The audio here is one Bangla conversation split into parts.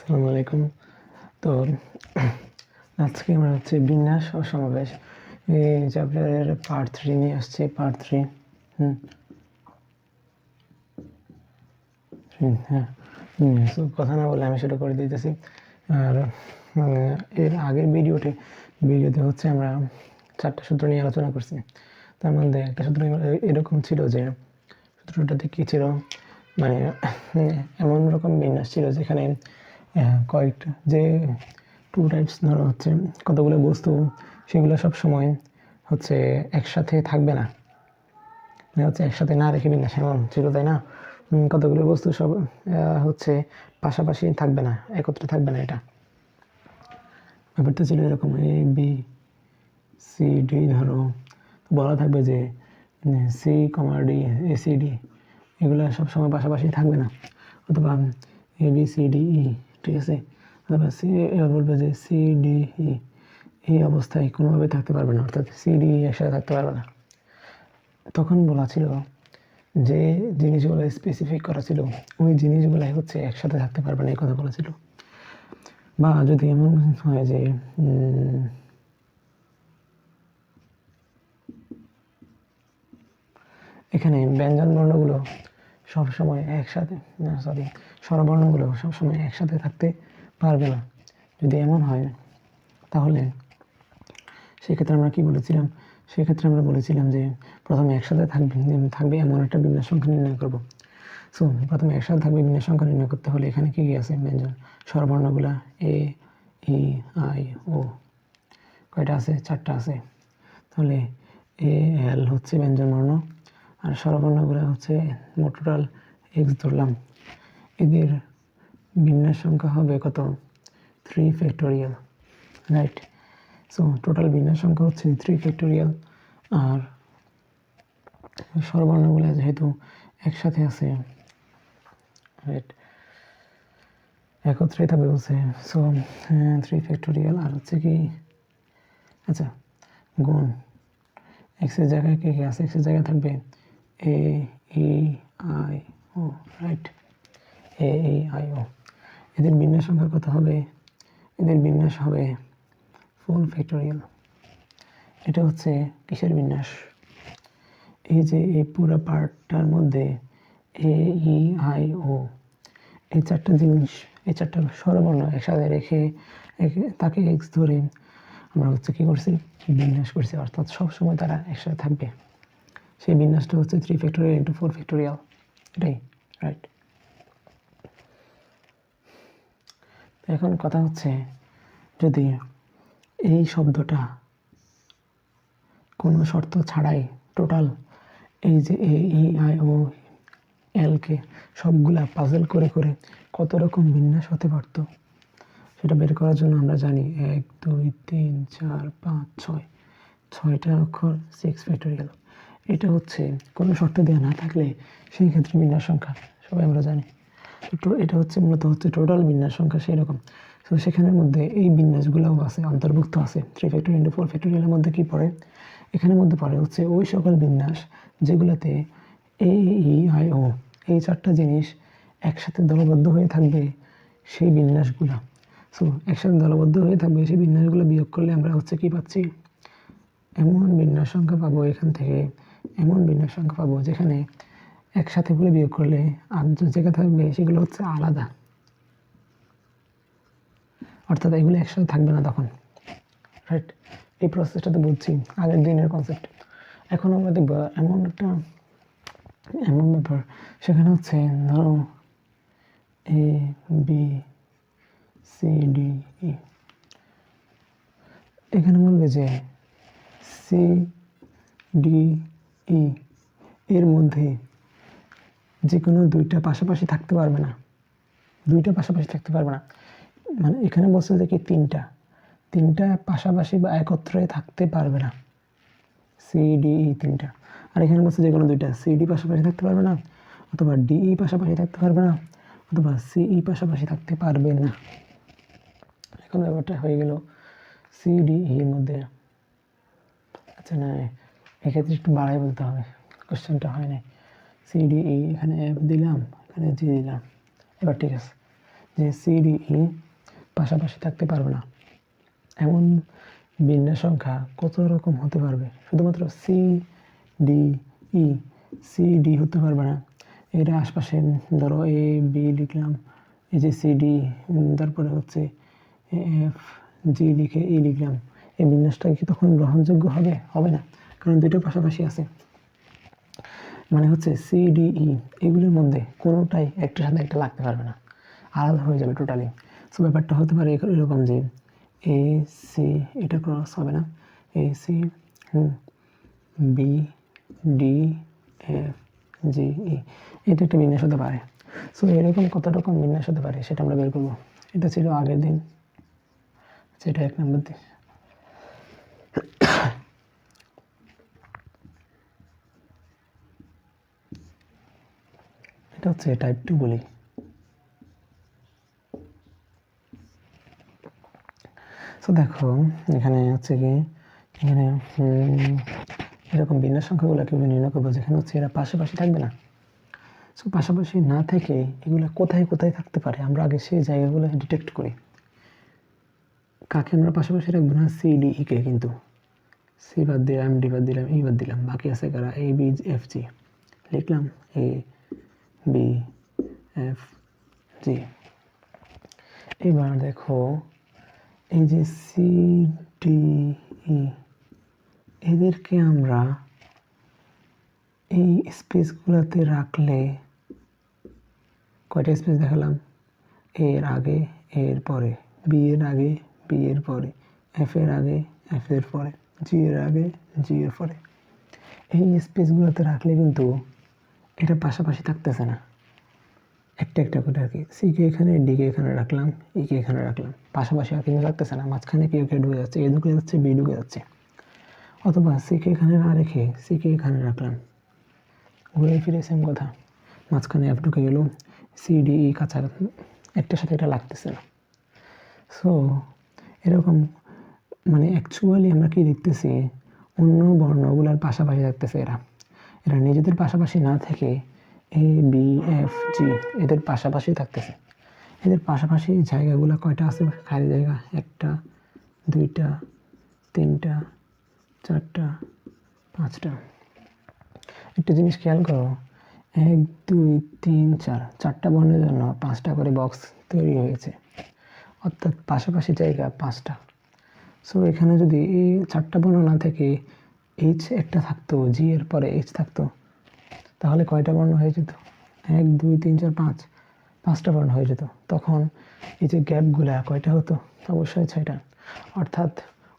আসসালামু আলাইকুম। তো আজকে আমরা হচ্ছে বিন্যাস ও সমাবেশ এই চ্যাপ্টারের পার্ট 3 নিয়ে আসছি। পার্ট 3 হ্যাঁ, সো কথা না বলে আমি সেটা করে দিতেছি। আর এর আগের ভিডিওতে হচ্ছে আমরা 4টা সূত্র নিয়ে আলোচনা করছি। তার মধ্যে একটা সূত্র এরকম ছিল যে সূত্রটাতে কী ছিল, মানে এমন রকম বিন্যাস ছিল যেখানে কয়েকটা যে 2 টাইপস ধরো হচ্ছে কতগুলো বস্তু, সেগুলো সব সময় হচ্ছে একসাথে থাকবে না, মানে হচ্ছে একসাথে না রেখে বিন্যাস এমন ছিল, তাই না? কতগুলো বস্তু সব হচ্ছে পাশাপাশি থাকবে না, একত্রে থাকবে না। এটা ব্যাপারটা ছিল এরকম, এ বি সি ডি ধরো বলা থাকবে যে C comma D, A C D এগুলো সব সময় পাশাপাশি থাকবে না, অথবা A B C D E, ঠিক আছে? অথবা এবার বলবে যে সি ডি ই এই অবস্থায় কোনোভাবে থাকতে পারবে না, অর্থাৎ সি ডি একসাথে থাকতে পারবে না। তখন বলা ছিল যে জিনিসগুলো স্পেসিফিক করা ছিল, ওই জিনিসগুলাই হচ্ছে একসাথে থাকতে পারবে না, এই কথা বলা ছিল। বা যদি এমন হয় যে এখানে ব্যঞ্জন বর্ণগুলো সবসময় একসাথে, স্বরবর্ণগুলো সবসময় একসাথে থাকতে পারবে না, যদি এমন হয় তাহলে সেক্ষেত্রে আমরা কি বলেছিলাম? সেক্ষেত্রে আমরা বলেছিলাম যে প্রথমে একসাথে থাকবে এমন একটা বিন্যাস সংখ্যা নির্ণয় করব। সো প্রথমে একসাথে থাকবে বিন্যাস সংখ্যা নির্ণয় করতে হলে এখানে কি আছে? ব্যঞ্জন স্বরবর্ণগুলা এ ই আই ও কয়টা আছে? 4টা আছে। তাহলে এ এল হচ্ছে ব্যঞ্জন বর্ণ, আর স্বরবর্ণগুলো হচ্ছে মোট টোটাল এক্স ধরলাম। এদের বিন্যাস সংখ্যা হবে কত? 3 ফ্যাক্টোরিয়াল, রাইট? সো টোটাল বিন্যাস সংখ্যা হচ্ছে 3 ফ্যাক্টোরিয়াল। আর স্বরবর্ণগুলো যেহেতু একসাথে আছে, রাইট, একত্রে থাকবে বলছে, সো 3 ফ্যাক্টোরিয়াল। আর হচ্ছে কি, আচ্ছা, গুণ এক্সের জায়গায় কে আছে? এক্সের জায়গায় থাকবে A E I O, right? A E I O. এদের বিন্যাস সংখ্যা কত হবে? এদের বিন্যাস হবে 4 ফ্যাক্টোরিয়াল। এটা হচ্ছে কিসের বিন্যাস? এই যে এই পুরো পার্টটার মধ্যে এ ই আই ও, এই 4টা জিনিস, এই 4টা স্বরবর্ণ একসাথে রেখে তাকে এক্স ধরে আমরা হচ্ছে কী করছি? বিন্যাস করছি, অর্থাৎ সবসময় তারা একসাথে থাকবে। সেই বিন্যাসটা হচ্ছে 3 ফ্যাক্টোরিয়াল ইন্টু 4 ফ্যাক্টোরিয়াল, এটাই, রাইট? এখন কথা হচ্ছে, যদি এই শব্দটা কোনো শর্ত ছাড়াই টোটাল এই যে এ ই আই ও এলকে সবগুলা পাজল করে করে কত রকম বিন্যাস হতে পারত, সেটা বের করার জন্য আমরা জানি 1 2 3 4 5 6, 6টা অক্ষর 6 ফ্যাক্টোরিয়াল। এটা হচ্ছে কোনো শর্ত দেওয়া না থাকলে সেই ক্ষেত্রে বিন্যাস সংখ্যা, সবাই আমরা জানি। তো এটা হচ্ছে মূলত হচ্ছে টোটাল বিন্যাস সংখ্যা সেই রকম। তো সেখানের মধ্যে এই বিন্যাসগুলোও আছে, অন্তর্ভুক্ত আছে। 3 ফ্যাক্টোরিয়াল ইন্টু 4 ফ্যাক্টোরিয়ালের মধ্যে কী পড়ে? এখানের মধ্যে পড়ে হচ্ছে ওই সকল বিন্যাস যেগুলোতে এ ই আই ও এই 4টা জিনিস একসাথে দলবদ্ধ হয়ে থাকবে, সেই বিন্যাসগুলো। সো একসাথে দলবদ্ধ হয়ে থাকবে সেই বিন্যাসগুলো বিয়োগ করলে আমরা হচ্ছে কী পাচ্ছি? এমন বিন্যাস সংখ্যা পাবো এখান থেকে, এমন বিন্যাস সংখ্যা পাবো যেখানে একসাথে করে বিয়োগ করলে আর যে জায়গা থাকবে সেগুলো হচ্ছে আলাদা, অর্থাৎ এগুলো একসাথে থাকবে না তখন, রাইট? এই প্রসেসটা তো বুঝছি, আগের দিনের কনসেপ্ট। এখন আমরা দেখবো এমন ব্যাপার, সেখানে হচ্ছে ধরো এ বি সি ডি ই, এখানে বলবে যে সি ডি ই এর মধ্যে যে কোনো দুইটা পাশাপাশি থাকতে পারবে না, দুইটা পাশাপাশি থাকতে পারবে না। মানে এখানে বলছে যে কি তিনটা পাশাপাশি বা একত্রে থাকতে পারবে না, সি ডি ই 3টা। আর এখানে বলছে যে কোনো দুইটা, সি ডি পাশাপাশি থাকতে পারবে না, অথবা ডি ই পাশাপাশি থাকতে পারবে না, অথবা সি ই পাশাপাশি থাকতে পারবে না। এখন ব্যাপারটা হয়ে গেল সি ডি ই এর মধ্যে। আচ্ছা না, এক্ষেত্রে একটু বাড়াই বলতে হবে, কোশ্চেনটা হয় না। সি ডি ই এখানে এফ দিলাম, এখানে জি দিলাম, এবার ঠিক আছে। যে সিডিই পাশাপাশি থাকতে পারবে না, এমন বিন্যাস সংখ্যা কত রকম হতে পারবে? শুধুমাত্র সিডি হতে পারবে না, এর আশপাশে ধরো এ বি লিখলাম, এই যে সিডি, তারপরে হচ্ছে এফ জি লিখে ই লিখলাম, এই বিন্যাসটা কি তখন গ্রহণযোগ্য হবে? হবে না, কারণ দুটো পাশাপাশি আছে। মানে হচ্ছে সিডিই এগুলোর মধ্যে কোনোটাই একটার সাথে একটা লাগতে পারবে না, আলাদা হয়ে যাবে টোটালি। সো ব্যাপারটা হতে পারে এরকম যে এ সি, এটা ক্রস হবে না, A C B D F G E, এটা একটা বিন্যাস হতে পারে। সো এরকম কত রকম বিন্যাস হতে পারে সেটা আমরা বের করবো। এটা ছিল আগের দিন, সেটা 1 নম্বর দিন। এটা হচ্ছে টাইপ 2 বলি। সো দেখো এখানে হচ্ছে কি, এখানে এরকম বিন্যাস সংখ্যাগুলো কীভাবে নির্ণয় করবো, যেখানে হচ্ছে এরা পাশাপাশি থাকবে না। সো পাশাপাশি না থেকে এগুলো কোথায় কোথায় থাকতে পারে আমরা আগে সেই জায়গাগুলো ডিটেক্ট করি। কাকে আমরা পাশাপাশি রাখবো না? সিডিই কে, কিন্তু সি বাদ দিলাম, ডি বাদ দিলাম, ই বাদ দিলাম, বাকি আছে কারা? এ বি এফ জি লিখলাম, এ বি এফ জি। এবার দেখো এই যে সি ডি ই, এদেরকে আমরা এই স্পেসগুলোতে রাখলে কয়টা স্পেস দেখালাম? এর আগে, এর পরে, বি এর আগে, বি এর পরে, এফ এর আগে, এফ এর পরে, জি এর আগে, জি এর পরে। এই স্পেসগুলোতে রাখলে কিন্তু এটা পাশাপাশি থাকতেছে না, একটা একটা করে আর কি। সিকে এখানে, ডিকে এখানে রাখলাম, ইকে এখানে রাখলাম, পাশাপাশি আর কিন্তু থাকতেছে না, মাঝখানে কেউ কেউ ঢুকে যাচ্ছে, এ ঢুকে যাচ্ছে, বি ঢুকে যাচ্ছে। অথবা সিকে এখানে না রেখে সিকে এখানে রাখলাম, ঘুরে ফিরে সেম কথা, মাঝখানে এফ ঢুকে গেল, সিডিই কাছা একটার সাথে এটা লাগতেছে না। সো এরকম মানে অ্যাকচুয়ালি আমরা কি দেখতেছি, অন্য বর্ণগুলোর পাশাপাশি থাকতেছে এরা, এরা নিজেদের পাশাপাশি না থেকে এ বি এফ জি এদের পাশাপাশি থাকতেছে। এদের পাশাপাশি জায়গাগুলো কয়টা আছে? খালি জায়গা 1টা 2টা 3টা 4টা 5টা। একটা জিনিস খেয়াল করো, 1 2 3 4, 4টা বর্ণের জন্য 5টা করে বক্স তৈরি হয়েছে, অর্থাৎ পাশাপাশি জায়গা 5টা। সো এখানে যদি এই 4টা বর্ণ না থেকে এইচ একটা থাকতো, জি এর পরে এইচ থাকতো, তাহলে কয়টা বর্ণ হয়ে যেত? 1 2 3 4 5, 5টা বর্ণ হয়ে যেত। তখন এই যে গ্যাপগুলা কয়টা হতো? অবশ্যই 6টা। অর্থাৎ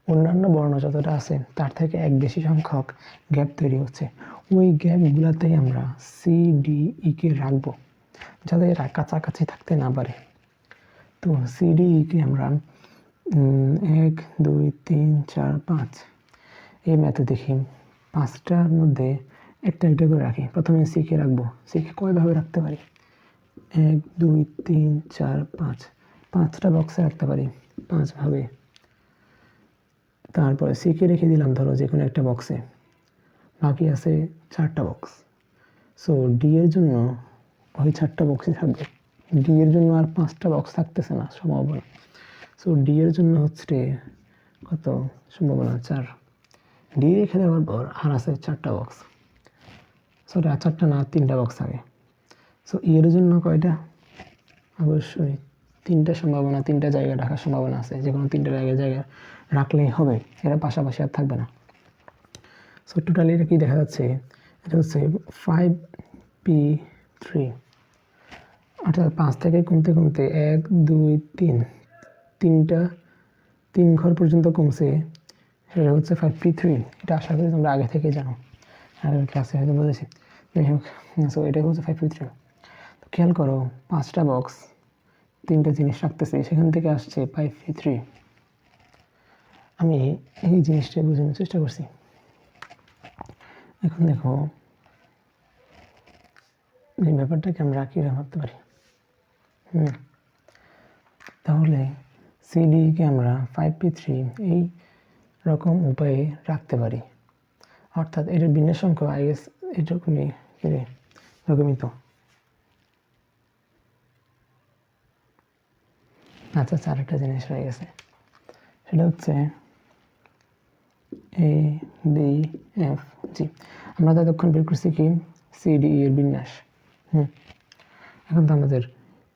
অন্যান্য বর্ণ যতটা আছে তার থেকে এক বেশি সংখ্যক গ্যাপ তৈরি হচ্ছে। ওই গ্যাপগুলাতেই আমরা সিডিই কে রাখবো, যাতে এরা কাছাকাছি থাকতে না পারে। তো সিডিই কে আমরা 1 2 3 4 5 এই ম্যাথে দেখি 5টার মধ্যে একটা একটা করে রাখি। প্রথমে সিকে রাখবো, সিকে কয়ভাবে রাখতে পারি? 1 2 3 4 5, 5টা বক্সে রাখতে পারি 5 ভাবে। তারপরে সিকে রেখে দিলাম ধরো যে কোনো একটা বক্সে, বাকি আছে 4টা বক্স। সো ডি এর জন্য ওই 4টা বক্সই থাকবে, ডি এর জন্য আর 5টা বক্স থাকতেছে না সম্ভাবনা। সো ডি এর জন্য হচ্ছে কত সম্ভাবনা? 4। ডি রেখে দেওয়ার পর আর আছে 4টা বক্স, সরি আর 4টা না, 3টা বক্স থাকে। সো এর জন্য কয়টা? অবশ্যই 3টা সম্ভাবনা, 3টা জায়গায় রাখার সম্ভাবনা আছে, যে কোনো 3টা জায়গায় রাখলেই হবে, এরা পাশাপাশি আর থাকবে না। সো টোটালি এটা কি দেখা যাচ্ছে? এটা হচ্ছে 5p3, অর্থাৎ 5 থেকে কমতে কমতে 1 2 3, 3 ঘর পর্যন্ত কমছে, সেটা হচ্ছে 5p3। এটা আশা করি তোমরা আগে থেকে জানো, আগের ক্লাসে হয়তো বলেছি। যাই হোক, সো এটা হচ্ছে 5p3। তো খেয়াল করো 5টা বক্স 3টা জিনিস রাখতেছি, সেখান থেকে আসছে 5p3। আমি এই জিনিসটা বোঝানোর চেষ্টা করছি। এখন দেখো এই ব্যাপারটাকে আমরা কীভাবে ভাবতে পারি। তাহলে সিডিকে আমরা 5p3 এই রকম উপায়ে রাখতে পারি, অর্থাৎ এটার বিন্যাস সংখ্যা আই গেস এরকমই, এরকমই তো। আচ্ছা আচ্ছা, আরেকটা জিনিস রয়ে গেছে, সেটা হচ্ছে এ বি এফ জি। আমরা তো এতক্ষণ বের করছি কি সি ডি এর বিন্যাস। এখন তো আমাদের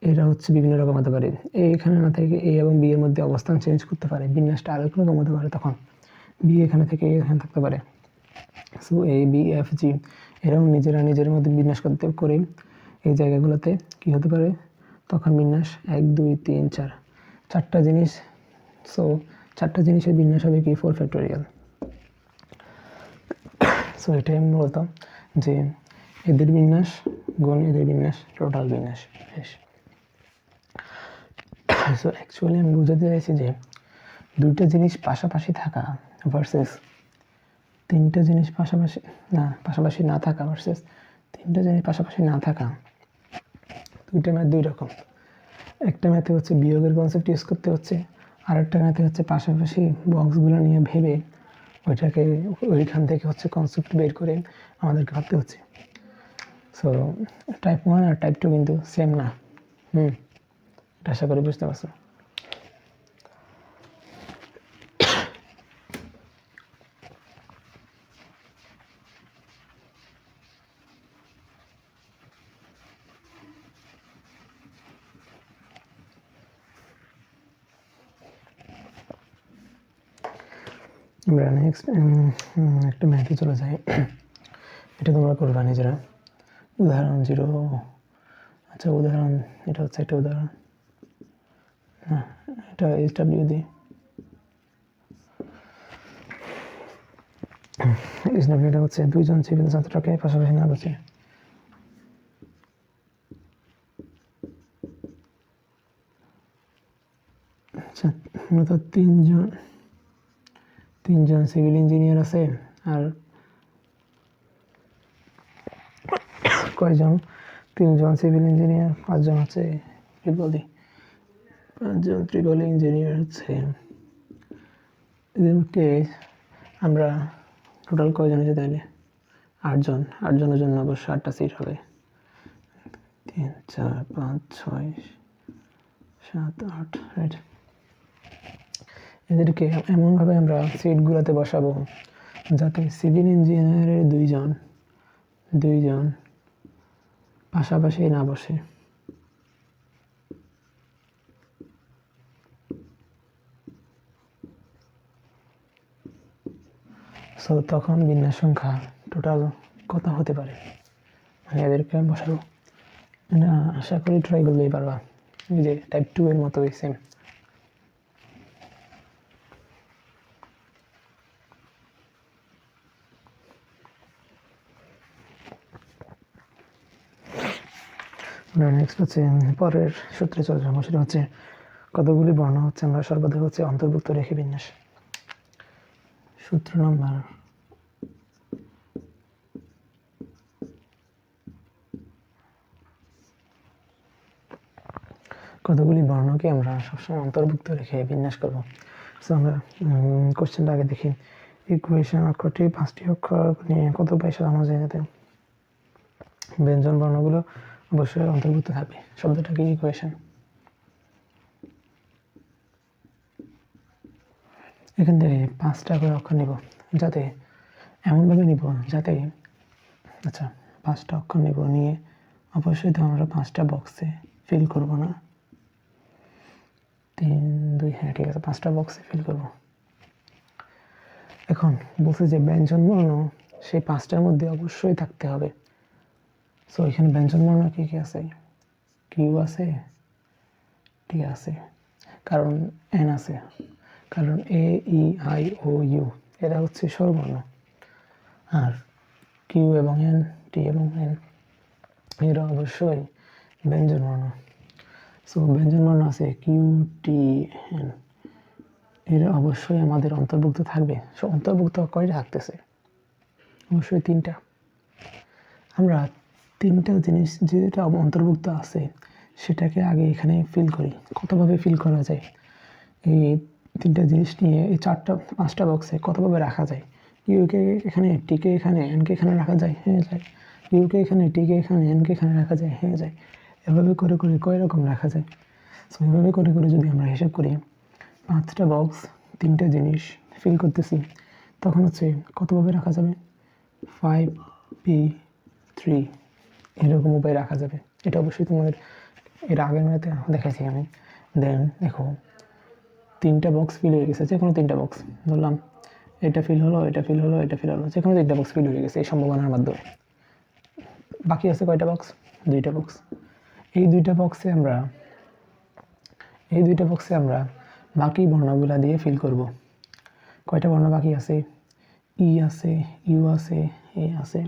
এরা হচ্ছে বিভিন্ন রকম হতে পারে, এখানে না থেকে এ এবং বি এর মধ্যে অবস্থান চেঞ্জ করতে পারে, বিন্যাসটা আরও একটু রকম হতে পারে, তখন বি এখানে থেকে এখানে থাকতে পারে। So A B F G এরাও নিজেরা নিজের মধ্যে বিন্যাস করতে করে এই জায়গাগুলোতে কি হতে পারে, তখন বিন্যাস 1 2 3 4 চারটা জিনিস। সো চারটা জিনিসের বিন্যাস হবে কি 4 ফ্যাক্টোরিয়াল। সো এটাই আমি বলতাম যে এদের বিন্যাস গুণ এদের বিন্যাস টোটাল বিন্যাস শেষ। সো অ্যাকচুয়ালি আমি বুঝাতে চাইছি যে দুইটা জিনিস পাশাপাশি থাকা ভার্সেস তিনটা জিনিস পাশাপাশি না থাকা ভার্সেস তিনটা জিনিস পাশাপাশি না থাকা, দুইটা ম্যাথ দুই রকম। একটা ম্যাথে হচ্ছে বিয়োগের কনসেপ্ট ইউজ করতে হচ্ছে, আর একটা ম্যাথে হচ্ছে পাশাপাশি বক্সগুলো নিয়ে ভেবে ওইটাকে ওইখান থেকে হচ্ছে কনসেপ্ট বের করে আমাদেরকে ভাবতে হচ্ছে। সো টাইপ 1 আর টাইপ 2 কিন্তু সেম না। এটা আশা করি বুঝতে পারছো। আমরা নেক্সট একটা ম্যাথে চলে যাই, এটা তোমরা করবা নিজেরা। উদাহরণ 0, আচ্ছা উদাহরণ এটা হচ্ছে একটা উদাহরণ, হ্যাঁ এটা SW দি। SW এটা হচ্ছে দুইজন সিভিল ছাত্রকে পাশাপাশি না বসে, আচ্ছা মূলত তিনজন সিভিল ইঞ্জিনিয়ার আছে, আর কয়জন, তিনজন সিভিল ইঞ্জিনিয়ার, পাঁচজন হচ্ছে ট্রিপল ইঞ্জিনিয়ার হচ্ছে। এদেরকে আমরা টোটাল কয়জন হয়েছে তাইলে 8জনের জন্য অবশ্য 8টা সিট হবে, 3 4 5 6 7 8 রাইট। এদেরকে এমনভাবে আমরা সিটগুলোতে বসাবো যাতে সিভিল ইঞ্জিনিয়ারের দুইজন পাশাপাশি না বসে। সো তখন বিন্যাস সংখ্যা টোটাল কত হতে পারে, মানে এদেরকে বসাবো। আশা করি ট্রাই করলেই পারবা, ওই যে টাইপ 2 এর মতোই সেম। নেক্সট হচ্ছে পরের সূত্রে চলে যাবো, সেটা হচ্ছে কতগুলি বর্ণ হচ্ছে আমরা সর্বদা হচ্ছে অন্তর্ভুক্ত রেখে বিন্যাস। সূত্র নাম্বার কতগুলি বর্ণকে আমরা সবসময় অন্তর্ভুক্ত রেখে বিন্যাস করব। সো আমরা কোশ্চেনটা আগে দেখি। ইকুয়েশন অক্ষরটি 5টি অক্ষর নিয়ে কত উপায় সাজানো যায় যাতে ব্যঞ্জন বর্ণগুলো অবশ্যই অন্তর্ভুক্ত থাকবে। শব্দটা কি ইকুয়েশন, এখান থেকে 5টা করে অক্ষর নিব, যাতে এমনভাবে নিব যাতে, আচ্ছা 5টা অক্ষর নিব, নিয়ে অবশ্যই তো আমরা 5টা বক্সে ফিল করব না, 3 2 হ্যাঁ ঠিক আছে 5টা বক্সে ফিল করব। এখন বলছে যে ব্যঞ্জন বর্ণ সেই 5টার মধ্যে অবশ্যই থাকতে হবে। সো এখানে ব্যঞ্জন বর্ণ কি কি আছে, কিউ আছে, টি আছে, কারণ এন আছে, কারণ এ ই আই ও ইউ এরা হচ্ছে স্বরবর্ণ, আর কিউ এবং এন, টি এবং এন এরা অবশ্যই ব্যঞ্জন বর্ণ। সো ব্যঞ্জন বর্ণ আছে কিউ টি এন, এরা অবশ্যই আমাদের অন্তর্ভুক্ত থাকবে। সো অন্তর্ভুক্ত কয়টা থাকতেছে, অবশ্যই 3টা। আমরা 3টা জিনিস যেটা অন্তর্ভুক্ত আছে সেটাকে আগে এখানে ফিল করি। কতভাবে ফিল করা যায়, এই 3টা জিনিস নিয়ে এই 5টা বক্সে কতভাবে রাখা যায়। ইউকে এখানে, টিকে এখানে, এনকে এখানে রাখা যায়, হ্যাঁ যায়। ইউকে এখানে, টিকে এখানে, এনকে এখানে রাখা যায়, হ্যাঁ যায়। এভাবে করে করে কয় রকম রাখা যায়। সো এইভাবে করে করে যদি আমরা হিসাব করি 5টা বক্স 3টে জিনিস ফিল করতেছি, তখন হচ্ছে কতভাবে রাখা যাবে? 5p3 এরকম উপায়ে রাখা যাবে। এটা অবশ্যই তোমাদের এর আগের ম্যাথে দেখাইছি আমি। দেন দেখো 3টা বক্স ফিল হয়ে গেছে, যে কোনো 3টা বক্স ধরলাম, এটা ফিল হলো, এটা ফিল হলো, এটা ফিল হলো, যে কোনো 3টা বক্স ফিল হয়ে গেছে এই সম্ভাবনার মাধ্যমে। বাকি আছে কয়টা বক্স? 2টা বক্স। এই 2টা বক্সে আমরা বাকি বর্ণগুলা দিয়ে ফিল করব। কয়টা বর্ণ বাকি আছে? ই আছে, ইউ আছে, এ আছে,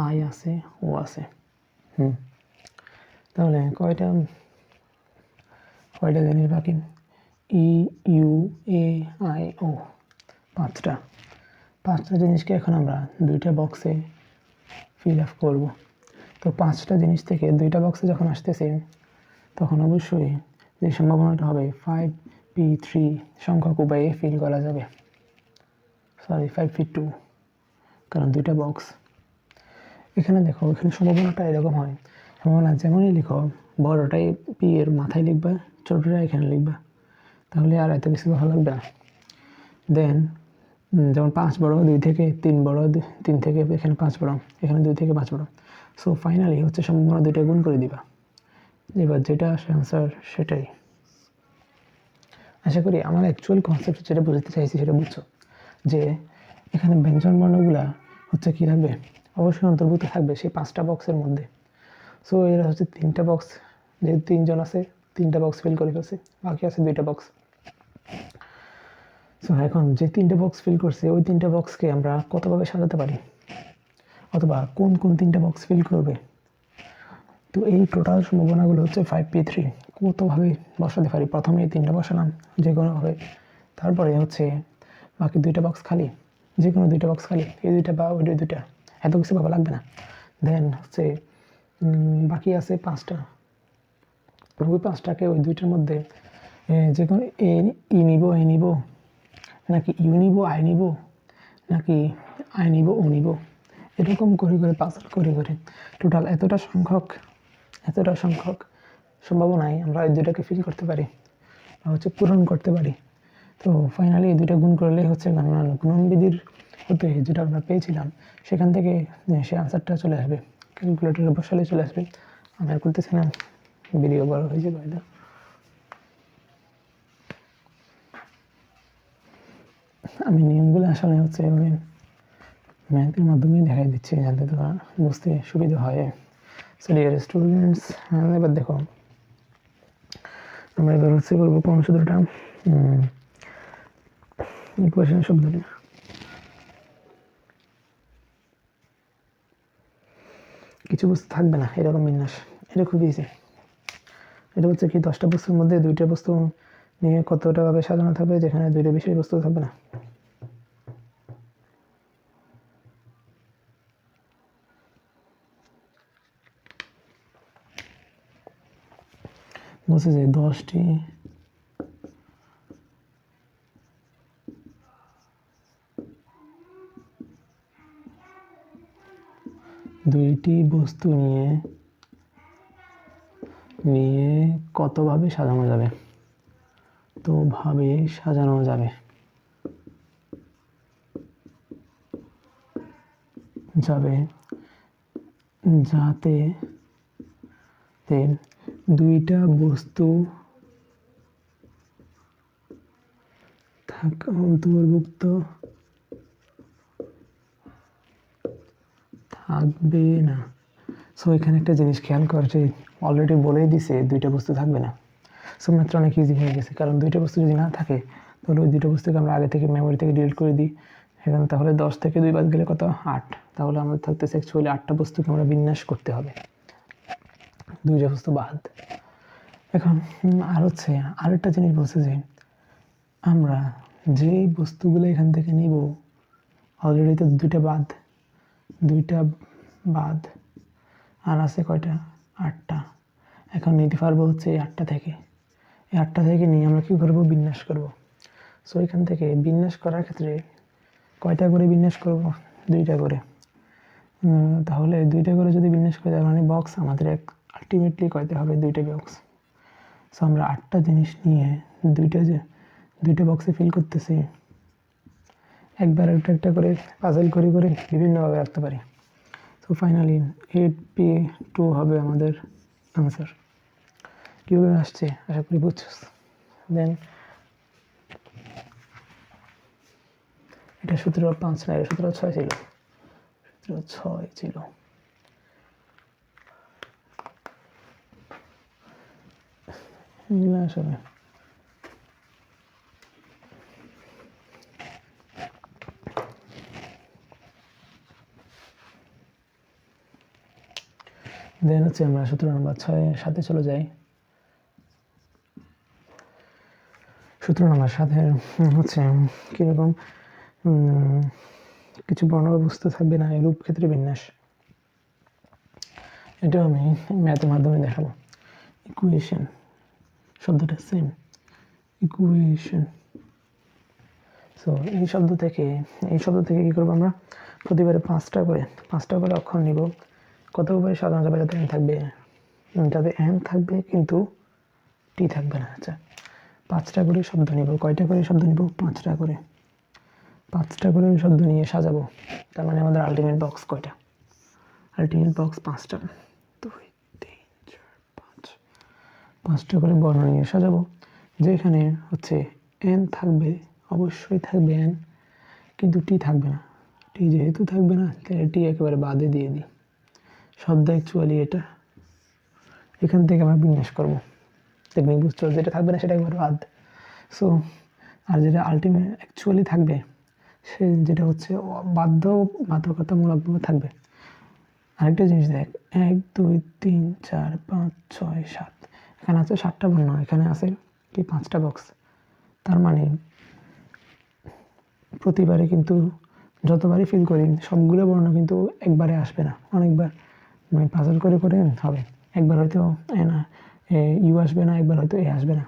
আই আছে, ও আছে। তাহলে কয়টা জিনিস বাকি? ই, ইউ, এ, আই, ও, 5টা জিনিসকে এখন আমরা 2টা বক্সে ফিল আপ করব। তো 5টা জিনিস থেকে 2টা বক্সে যখন আসতেছে, তখন অবশ্যই যে সম্ভাবনাটা হবে 5p3 সংখ্যক উপায়ে ফিল করা যাবে। 5p2, কারণ 2টা বক্স। এখানে দেখো, এখানে সম্ভাবনাটা এরকম হয়, সম্ভাবনা যেমনই লিখো, বড়টাই পি এর মাথায় লিখবা, ছোটটা এখানে লিখবা, তাহলে আর এত কিছু ভালো লাগবে না। দেন যেমন 5 বড়, 2 থেকে 3 বড়, 3 থেকে এখানে 5 বড়, এখানে 2 থেকে 5 বড়। সো ফাইনালি হচ্ছে সম্ভাবনা 2টা গুণ করে দিবা। এবার যেটা আসে অ্যান্সার সেটাই। আশা করি আমার অ্যাকচুয়াল কনসেপ্ট যেটা বুঝতে চাইছি সেটা বুঝছো, যে এখানে ব্যঞ্জন বর্ণগুলা হচ্ছে কী থাকবে? অবশ্যই অন্তর্ভুক্ত থাকবে সেই 5টা বক্সের মধ্যে। সো এরা হচ্ছে 3টা বক্স, যেহেতু 3 জন আছে 3টা বক্স ফিল করে ফেলছে, বাকি আছে 2টা বক্স। সো এখন যে 3টে বক্স ফিল করছে, ওই 3টে বক্সকে আমরা কতভাবে সাজাতে পারি, অথবা কোন 3টে বক্স ফিল করবে? তো এই টোটাল সম্ভাবনাগুলো হচ্ছে 5p3 কতভাবে বসাতে পারি? প্রথমে এই 3টা বসালাম যে কোনোভাবে, তারপরে হচ্ছে বাকি 2টা বক্স খালি, যে কোনো 2টা বক্স খালি, এই 2টা বা ওই 2টা, এত কিছু ভাবা লাগবে না। দেন হচ্ছে বাকি আছে 5টা, ওই 5টাকে ওই 2টার মধ্যে যে কোনো ই নিব, এ নিব, নাকি ইউ নিব, আই নিব, নাকি আই নিব, ও নিব, এরকম করে করে পাজল করে করে টোটাল এতটা সংখ্যক সম্ভাবনায় আমরা এই 2টাকে ফিল করতে পারি বা হচ্ছে পূরণ করতে পারি। তো ফাইনালি এই 2টা গুণ করলেই হচ্ছে গুণনবিধির হতে যেটা আমরা পেয়েছিলাম সেখান থেকে সে আনসারটা চলে আসবে, ক্যালকুলেটরে বসালে চলে আসবে। আমি আর করতেছি না, ভিডিও বড় হয়ে যাবে হয়তো। আমি নিয়মগুলো আসলে হচ্ছে ম্যাথের মাধ্যমেই দেখাই দিচ্ছি, যাতে তোমরা বুঝতে সুবিধা হয়। সো ডিয়ার স্টুডেন্টস, এবার দেখো আমরা এবার হচ্ছে করবো কোন সূত্রটা, ইকুয়েশন শব্দটা। কিছু বস্তু থাকবে না এরকম বিন্যাস, এটা খুবই ইজি। এটা হচ্ছে কি 10টা বস্তুর মধ্যে 2টা বস্তু নিয়ে কতটা ভাবে সাজানো থাকবে, যেখানে 2টা বিষয় বস্তু থাকবে না। বলছে যে 10টি দুইটি বস্তু নিয়ে কতভাবে সাজানো যাবে, তো ভাবে সাজানো যাবে যাতে 2টা বস্তু অন্তর্ভুক্ত থাকবে না। সো এখানে একটা জিনিস খেয়াল কর, যে অলরেডি বলেই দিছে 2টা বস্তু থাকবে না। সো মাত্র অনেক ইজি হয়ে গেছে, কারণ 2টা বস্তু যদি না থাকে তাহলে ওই 2টা বস্তুকে আমরা আগে থেকে মেমোরি থেকে ডিলিট করে দিই। এখানে তাহলে 10 থেকে 2 বাদ গেলে কত? 8। তাহলে আমাদের থাকতেছে অ্যাকচুয়ালি 8টা বস্তুকে আমরা বিন্যাস করতে হবে, 2টা বস্তু বাদ। এখন আর হচ্ছে আরেকটা জিনিস বলছে যে আমরা যে বস্তুগুলো এখান থেকে নিব, অলরেডি তো 2টা বাদ, আর আছে কয়টা? 8টা। এখন নিতে পারবো হচ্ছে এই 8টা থেকে, এই 8টা থেকে নিয়ে আমরা কী করবো? বিন্যাস করব। সো এখান থেকে বিন্যাস করার ক্ষেত্রে কয়টা করে বিন্যাস করব? 2টা করে। তাহলে 2টা করে যদি বিন্যাস করে, তার মানে বক্স আমাদের আলটিমেটলি কয়টা হবে? 2টা বক্স। সো আমরা 8টা জিনিস নিয়ে দুইটা বক্সে ফিল করতেছি, একবার একটা করে পাজল করে করে বিভিন্নভাবে রাখতে পারি। সো ফাইনালি 8p2 হবে আমাদের আনসার। কীভাবে আসছে আশা করি বুঝছো। দেন এটা 17/5 না, এটা 17/6 ছিল, 17/6 ছিল। আসলে দেন হচ্ছে আমরা 17 নম্বর 6 চলে যাই। 17 নম্বর 7 হচ্ছে কীরকম কিছু বর্ণবস্তু থাকবে না, রূপ ক্ষেত্রে বিন্যাস। এটাও আমি ম্যাথের মাধ্যমে দেখাবো। ইকুয়েশন শব্দটা সেম, ইকুয়েশন। সো এই শব্দ থেকে কী করবো আমরা, প্রতিবারে 5টা করে অক্ষর নিব। কত উপরে সাধারণত যাতে এন থাকবে, যাতে এন থাকবে কিন্তু টি থাকবে না। আচ্ছা 5টা করে শব্দ নিব। কয়টা করে শব্দ নিব? 5টা করে শব্দ নিয়ে সাজাবো। তার মানে আমাদের আলটিমেট বক্স কয়টা? আলটিমেট বক্স 5টা। 2 3 4 5টা করে বর্ণ নিয়ে সাজাবো, যেখানে হচ্ছে এন থাকবে, অবশ্যই থাকবে এন, কিন্তু টি থাকবে না। টি যেহেতু থাকবে না, তাহলে টি একেবারে বাদে দিয়ে দিই। শব্দ অ্যাকচুয়ালি এটা, এখান থেকে আমরা বিন্যাস করবো। টেকনিক বুঝতে হবে, যেটা থাকবে না সেটা একবার বাদ। সো আর যেটা আলটিমেট অ্যাকচুয়ালি থাকবে, সে যেটা হচ্ছে বাধ্যকতামূলকভাবে থাকবে। আরেকটা জিনিস দেখ, 1 2 3 4 5 6 7, এখানে আছে 7টা বর্ণ, এখানে আছে কি 5টা বক্স। তার মানে প্রতিবারে কিন্তু যতবারই ফিল করি সবগুলো বর্ণ কিন্তু একবারে আসবে না, অনেকবার মানে পাজল করে করে হবে। একবার হয়তো ইউ আসবে না, একবার হয়তো এ আসবে না,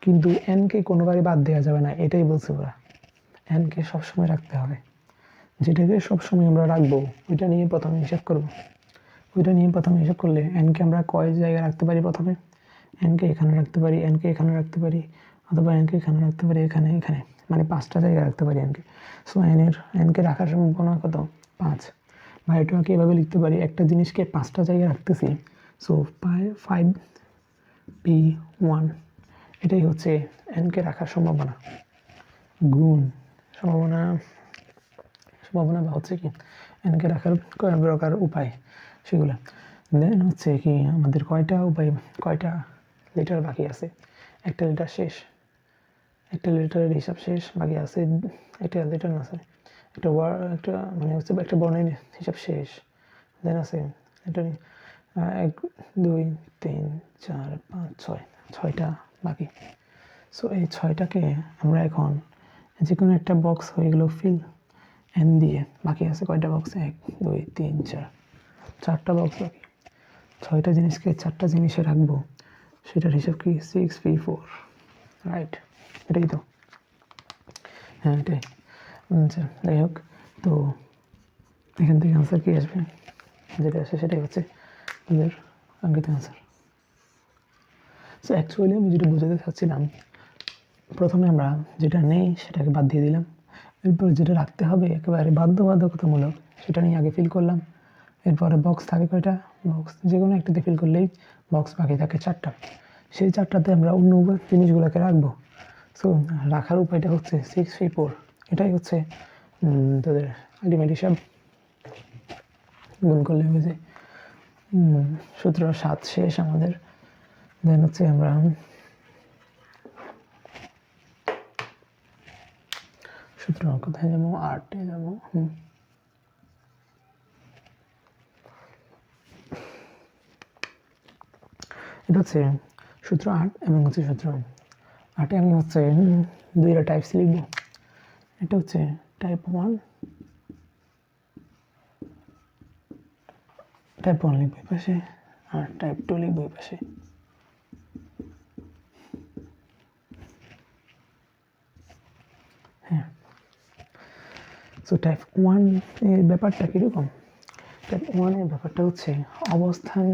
কিন্তু এনকে কোনোবারই বাদ দেওয়া যাবে না। এটাই বলছে ওরা, এনকে সবসময় রাখতে হবে। যেটাকে সবসময় আমরা রাখবো ওইটা নিয়ে প্রথমে হিসাব করবো। করলে এনকে আমরা কয় জায়গায় রাখতে পারি? প্রথমে এনকে এখানে রাখতে পারি, এনকে এখানে রাখতে পারি, অথবা এনকে এখানে রাখতে পারি, এখানে, মানে 5টা জায়গায় রাখতে পারি এনকে। সো এনকে রাখার সম্ভাবনা কত? 5। বা এটাকে এভাবে লিখতে পারি, একটা জিনিসকে 5টা জায়গায় রাখতেছি, সো 5p1, এটাই হচ্ছে এনকে রাখার সম্ভাবনা। গুণ সম্ভাবনা বা হচ্ছে কি এনকে রাখার কয় প্রকার উপায় সেগুলো। দেন হচ্ছে কি আমাদের কয়টা লিটার বাকি আছে? একটা লিটার শেষ, একটা লিটারের হিসাব শেষ, বাকি আছে একটা লিটার না, সরি একটা মানে হচ্ছে একটা বর্ণের হিসাব শেষ। দেন আছে এটা 1 2 3 4 5 6, 6টা বাকি। সো এই 6টাকে আমরা এখন যে কোনো একটা বক্স হয়ে গেল ফিল এন দিয়ে। বাকি আছে কয়টা বক্স? 1 2 3 4, 4টা বক্স বাকি। 6টা জিনিসকে 4টা জিনিসে রাখবো, সেটার হিসাব কি? 6p4, right? এটাই তো, হ্যাঁ এটাই। আচ্ছা যাই হোক, তো এখান থেকে আনসার কি আসবে? যেটা আসে সেটাই হচ্ছে আমাদের কাঙ্ক্ষিত আনসার। সো অ্যাকচুয়ালি আমি যেটা বোঝাতে চাচ্ছিলাম, প্রথমে আমরা যেটা নেই সেটাকে বাদ দিয়ে দিলাম, এরপর যেটা রাখতে হবে একেবারে বাধ্যবাধকতামূলক সেটা নিয়ে আগে ফিল করলাম। এরপরে বক্স থাকে কয়টা? বক্স যে কোনো একটাতে ফিল করলেই বক্স বাকি থাকে 4টা। সেই 4টাতে আমরা অন্য জিনিসগুলোকে রাখবো। সো রাখার উপায়টা হচ্ছে 6p4, এটাই হচ্ছে তাদের আলটিমেট হিসাব। গুণ করলে হয়ে যায় 17 7 শেষ আমাদের। দেন হচ্ছে আমরা 17 কোথায় যাবো? 8-এ যাবো। এটা হচ্ছে সূত্র 8 এবং হচ্ছে সূত্র 8-এ আমি হচ্ছে 2টা টাইপস লিখবো। এটা হচ্ছে টাইপ 1 লিখবো এই পাশে, আর টাইপ 2 লিখবো এই পাশে। হ্যাঁ, সো টাইপ 1 এর ব্যাপারটা কীরকম? টাইপ 1 এর ব্যাপারটা হচ্ছে অবস্থান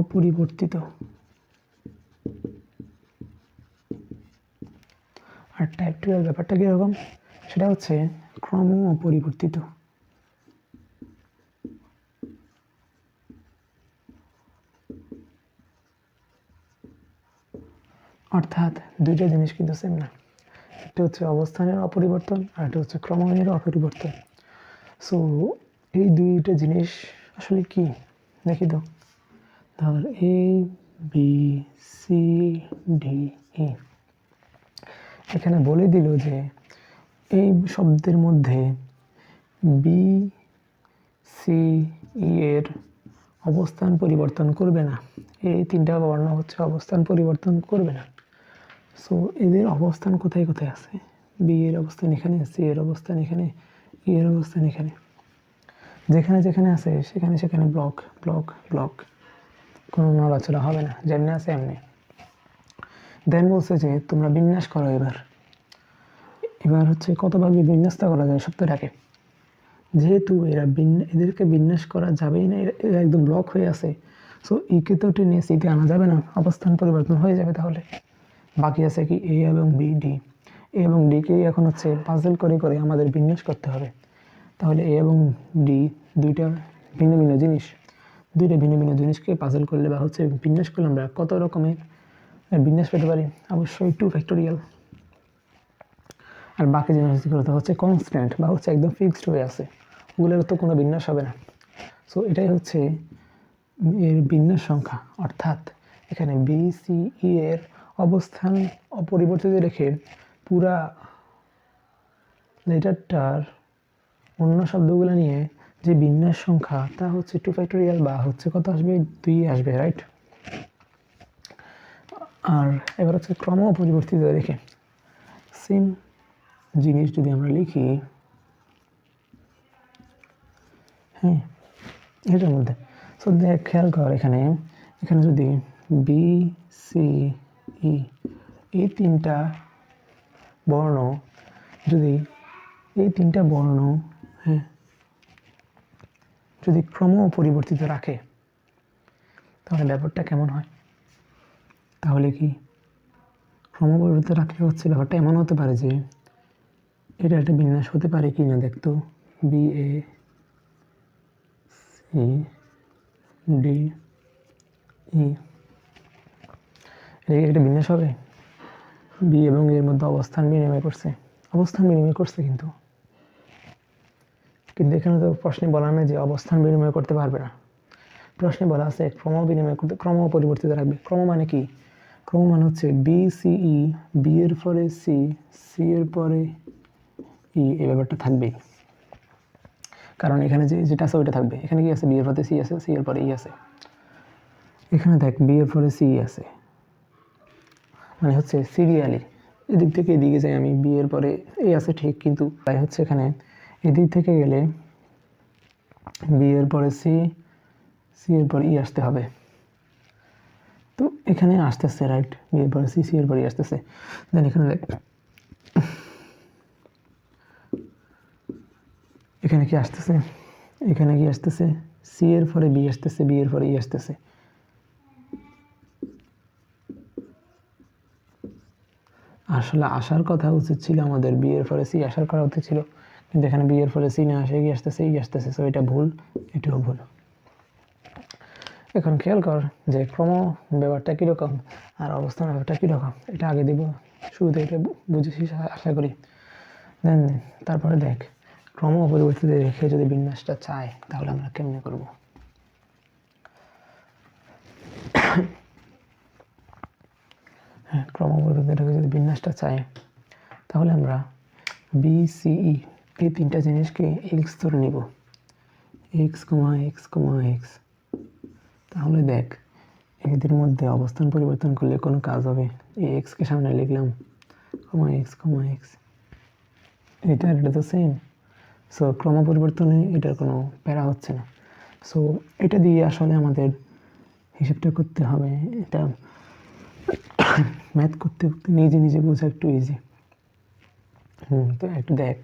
অপরিবর্তিত। আর টাইপ 2 এর ব্যাপারটা কীরকম, সেটা হচ্ছে ক্রম অপরিবর্তিত। অর্থাৎ দুইটা জিনিস কিন্তু সেম না, একটা হচ্ছে অবস্থানের অপরিবর্তন আর একটা হচ্ছে ক্রমাঙ্গের অপরিবর্তন। সো এই দুইটা জিনিস আসলে কি দেখি তো। ধর এ বি সি ডি ই, এখানে বলে দিল যে এই শব্দের মধ্যে বি সি ই এর অবস্থান পরিবর্তন করবে না। এই তিনটা বর্ণ হচ্ছে অবস্থান পরিবর্তন করবে না। সো এদের অবস্থান কোথায় কোথায় আছে, বি এর অবস্থান এখানে, সি এর অবস্থান এখানে, ই এর অবস্থান এখানে। যেখানে যেখানে আছে সেখানে সেখানে ব্লক ব্লক ব্লক, কোনো নড়াচড়া হবে না, যেমনি আছে এমনি। দেন বলছে যে তোমরা বিন্যাস করো। এবার হচ্ছে কত ভাবে বিন্যাসটা করা যায় সত্যটাকে। যেহেতু এদেরকে বিন্যাস করা যাবেই না, এরা একদম ব্লক হয়ে আছে, সো ইকে তো টেনে সিতে আনা যাবে না, অবস্থান পরিবর্তন হয়ে যাবে। তাহলে বাকি আছে কি এ এবং বি ডি। এ এবং ডিকেই এখন হচ্ছে পাজল করে করে আমাদের বিন্যাস করতে হবে। তাহলে এ এবং ডি দুইটা ভিন্ন ভিন্ন জিনিস, দুইটা ভিন্ন ভিন্ন জিনিসকে পাজল করলে বা হচ্ছে বিন্যাস করলে আমরা কত রকমের বিন্যাস পেতে পারি, অবশ্যই 2 ফ্যাক্টোরিয়াল। আর বাকি জিনিসগুলো হচ্ছে কনস্ট্যান্ট বা হচ্ছে একদম ফিক্সড হয়ে আছে, ওগুলোর তো কোনো বিন্যাস হবে না। সো এটাই হচ্ছে এর বিন্যাস সংখ্যা। অর্থাৎ এখানে বি সি ই এর অবস্থান অপরিবর্তিত রেখে পুরা লেটারটার অন্য শব্দগুলো নিয়ে যে বিন্যাস সংখ্যা তা হচ্ছে 2 ফ্যাক্টোরিয়াল বা হচ্ছে কত আসবে, 2 আসবে, রাইট। আর এবার হচ্ছে ক্রম অপরিবর্তিত রেখে সেম জিনিস যদি আমরা লিখি, হ্যাঁ এটার মধ্যে। সো দেখ, খেয়াল কর এখানে, এখানে যদি বি সি ই এই তিনটা বর্ণ, যদি এই তিনটা বর্ণ হ্যাঁ যদি ক্রম পরিবর্তিত রাখে তাহলে ব্যাপারটা কেমন হয়। তাহলে কি ক্রম পরিবর্তিত রাখলে হচ্ছে ব্যাপারটা এমন হতে পারে যে এটা একটা বিন্যাস হতে পারে কি না, দেখতো B A C D E, এটা একটা বিন্যাস হবে। বি এবং এর মধ্যে অবস্থান বিনিময় করছে, অবস্থান বিনিময় করছে, কিন্তু এখানে তো প্রশ্নে বলা নেই যে অবস্থান বিনিময় করতে পারবে না। প্রশ্নে বলা আছে ক্রম বিনিময় করতে, ক্রম পরিবর্তিত রাখবে। ক্রম মানে কি, ক্রম মানে হচ্ছে বি সি ই, বি এর পরে সি, সি এর পরে ই, এই ব্যাপারটা থাকবেই। কারণ এখানে যেটা আছে ওইটা থাকবে। এখানে কি আছে, বি এর পরে সি আছে, সি এর পরে ই আছে। এখানে দেখ বি এর পরে সি আছে, মানে হচ্ছে সিরিয়ালি এদিক থেকে এদিকে যাই আমি, বি এর পরে এ আছে ঠিক, কিন্তু তাই হচ্ছে এখানে এদিক থেকে গেলে বি এর পরে সি, সি এর পরে ই আসতে হবে। তো এখানে আসতেছে, রাইট, বি এর পরে সি, সি এর পরে ই আসতেছে। দেন এখানে দেখ, এখানে কি আসতেছে, এখানে কি আসতেছে, সি এর পরে বি আসতেছে, বি এর পরে ই আসতেছে। আসলে আসার কথা উচিত ছিল আমাদের বি এর পরে সি আসার কথা উচিত ছিল, কিন্তু এখানে বি এর পরে সি না আসে কি আসতেছে, ই আসতেছে। সো এটা ভুল, এটাও ভুল। এখন খেয়াল কর যে ক্রম ব্যাপারটা কীরকম আর অবস্থান ব্যাপারটা কীরকম, এটা আগে দিব, শুরুতে এটা বুঝেছিস আশা করি। দেন তারপরে দেখ ক্রম অপরিবর্তিত রেখে যদি বিন্যাসটা চাই তাহলে আমরা কেমনে করব। হ্যাঁ, ক্রম অপরিবর্তিত রেখে যদি বিন্যাসটা চাই তাহলে আমরা বি সি ই এই তিনটা জিনিসকে এক্স ধরে নিব, x comma x comma x. তাহলে দেখ এদের মধ্যে অবস্থান পরিবর্তন করলে কোনো কাজ হবে। এই এক্সকে সামনে লিখলাম, কমা এক্স কমা এক্স, এটা তো সেম। সো ক্রম পরিবর্তনে এটার কোনো প্যারা হচ্ছে না। সো এটা দিয়ে আসলে আমাদের হিসাবটা করতে হবে। এটা ম্যাথ করতে করতে নিজে নিজে বোঝা একটু ইজি। তো একটু দেখ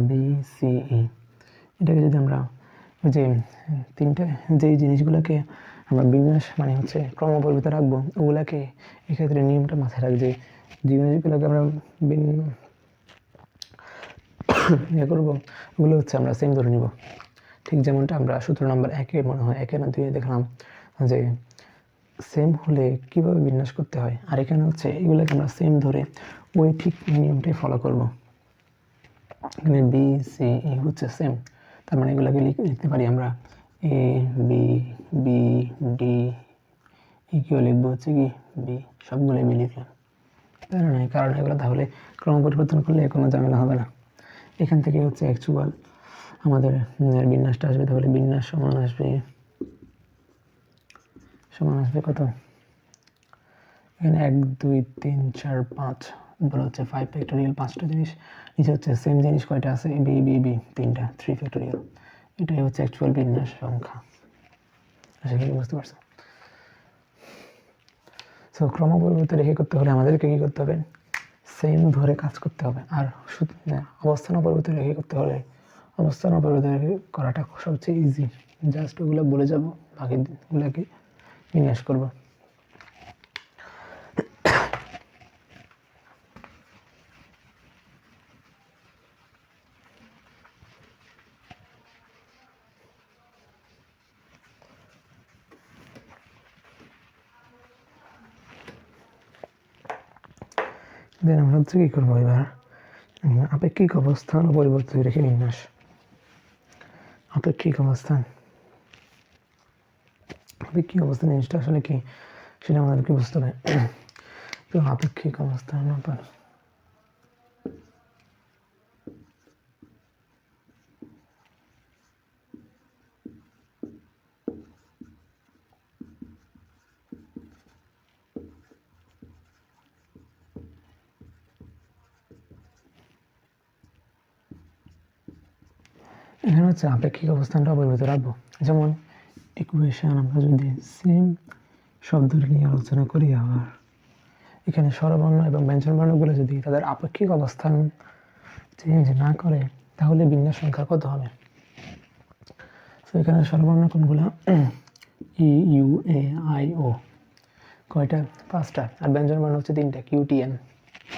বি সি ই, এটাকে যদি আমরা যে তিনটা যেই জিনিসগুলোকে আমরা বিন্যাস মানে হচ্ছে ক্রমপরিবর্তে রাখবো, ওগুলাকে এক্ষেত্রে নিয়মটা মাথায় রাখ যে জিনিসগুলোকে আমরা ইয়ে করবো, ওগুলো হচ্ছে আমরা সেম ধরে নিব। ঠিক যেমনটা আমরা সূত্র নাম্বার 1-এ মনে হয় 1 না 2-এ দেখলাম যে সেম হলে কিভাবে বিন্যাস করতে হয়, আর এখানে হচ্ছে এগুলোকে আমরা সেম ধরে ওই ঠিক নিয়মটাই ফলো করব। এখানে বি সি ই হচ্ছে সেম, তার মানে এগুলোকে লিখতে পারি আমরা এ বি বি ডি, ই কেউ লিখবো হচ্ছে কি বি, সবগুলো বি লিখলাম। তাই না, কারণ এগুলো তাহলে ক্রম পরিবর্তন করলে কোনো ঝামেলা হবে না। এখান থেকে হচ্ছে অ্যাকচুয়াল আমাদের বিন্যাসটা আসবে, তাহলে বিন্যাস সমান আসবে কত, এখানে 1 2 3 4 5, উপরে হচ্ছে 5 ফ্যাক্টোরিয়াল 5টা জিনিস, নিচে হচ্ছে সেম জিনিস কয়টা আছে বি বি বি 3টা 3 ফ্যাক্টোরিয়াল। এটাই হচ্ছে অ্যাকচুয়াল বিন্যাস সংখ্যা। আশা করি বুঝতে পারছো। সো ক্রম পরিবর্তে রেখে করতে হলে আমাদেরকে কি করতে হবে, সেম ধরে কাজ করতে হবে। আর অবস্থান পরিবর্তে রেখে করতে হলে অবস্থান পরিবর্তে রেখে করাটা সবচেয়ে ইজি, জাস্ট ওগুলো বলে যাব, বাকিগুলোকে বিন্যাস করবো। দেন আমরা হচ্ছে কী করবো এবার, আপেক্ষিক অবস্থান ও পরিবর্তিত রেখে বিন্যাস। আপেক্ষিক অবস্থান জিনিসটা আসলে কি সেটা আমাদেরকে বুঝতে হবে। তো আপেক্ষিক অবস্থান এখানে হচ্ছে আপেক্ষিক অবস্থানটা অপরিবর্তিত রাখবো। যেমন ইকুয়েশন আমরা যদি সেম শব্দ নিয়ে আলোচনা করি, আবার এখানে স্বরবর্ণ এবং ব্যঞ্জনবর্ণগুলো যদি তাদের আপেক্ষিক অবস্থান চেঞ্জ না করে তাহলে বিন্যাস সংখ্যা কত হবে। তো এখানে স্বরবর্ণ কোনগুলো, ই ইউ এ আই ও, কয়টা 5টা, আর ব্যঞ্জনবর্ণ হচ্ছে 3টা Q T N,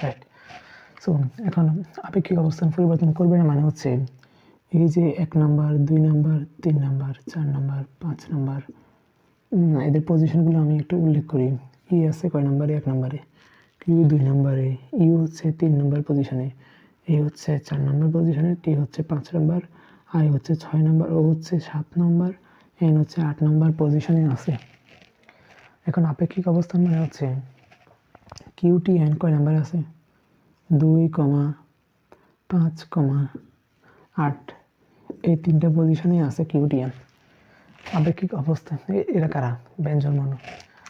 right. So এখন আপেক্ষিক অবস্থান পরিবর্তন করবে না মানে হচ্ছে এই যে 1 number 2 number 3 number 4 number 5 number, এদের পজিশনগুলো আমি একটু উল্লেখ করি। ই আছে কয় নাম্বারে, 1 নাম্বারে, কিউ 2 নাম্বারে, ইউ হচ্ছে 3 নাম্বার পজিশনে, এ হচ্ছে 4 নাম্বার পজিশনে, টি হচ্ছে 5 নাম্বার, আই হচ্ছে 6 নাম্বার, ও হচ্ছে 7 নাম্বার, এন হচ্ছে 8 নাম্বার পজিশনে আছে। এখন আপেক্ষিক অবস্থান মানে হচ্ছে কিউ টি এন কয় নাম্বারে আছে, 2, 5, 8, এই 3টা পজিশনে আছে কিউ টি এন। আপেক্ষিক অবস্থান এরা কারা, ব্যঞ্জনবর্ণ।